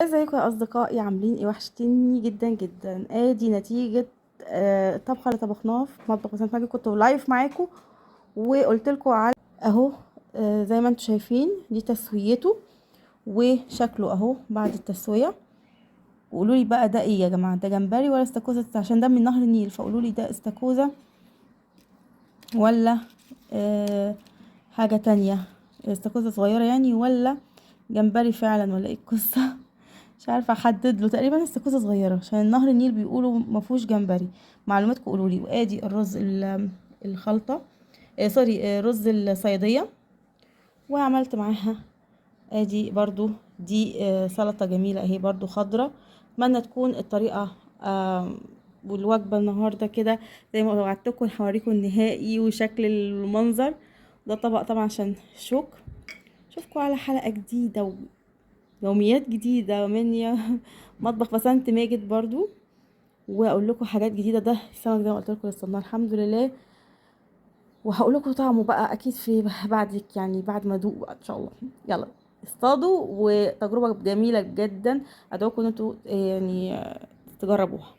ازيكم يا اصدقائي؟ عاملين ايه؟ وحشتني جدا جدا. ادي نتيجة الطبخة اللي طبخناها في مطبخ بسنت ماجد. كنت لايف معاكم وقلت لكم على اهو. زي ما انتم شايفين دي تسويته وشكله اهو بعد التسوية. وقولوا لي بقى ده ايه يا جماعة؟ ده جمبري ولا استاكوزا؟ عشان ده من نهر النيل، فقولوا لي ده استاكوزا ولا حاجة تانية، استاكوزا صغيرة يعني، ولا جمبري فعلا، ولا ايه القصة؟ مش عارفه احدد له. تقريبا استاكوزا صغيره عشان نهر النيل بيقولوا ما فيهوش جمبري. معلوماتكم قولوا لي. وادي الرز الخلطه، سوري، رز الصياديه. وعملت معاها ادي برضو دي سلطه جميله اهي برضو خضره. اتمنى تكون الطريقه والوجبه النهارده كده زي ما وعدتكم. هوريكم النهائي وشكل المنظر. ده طبق طبعا عشان شوك. اشوفكم على حلقه جديده يوميات جديدة من مطبخ بسنت ماجد برضو. واقول لكم حاجات جديدة. ده السمك زي ما قلت لكم لسه الحمد لله. وهقول لكم طعمه بقى اكيد في بعدك، يعني بعد ما ادوق بقى ان شاء الله. يلا اصطادوا، وتجربة جميلة جدا. ادعوكم ان انتوا يعني تجربوها.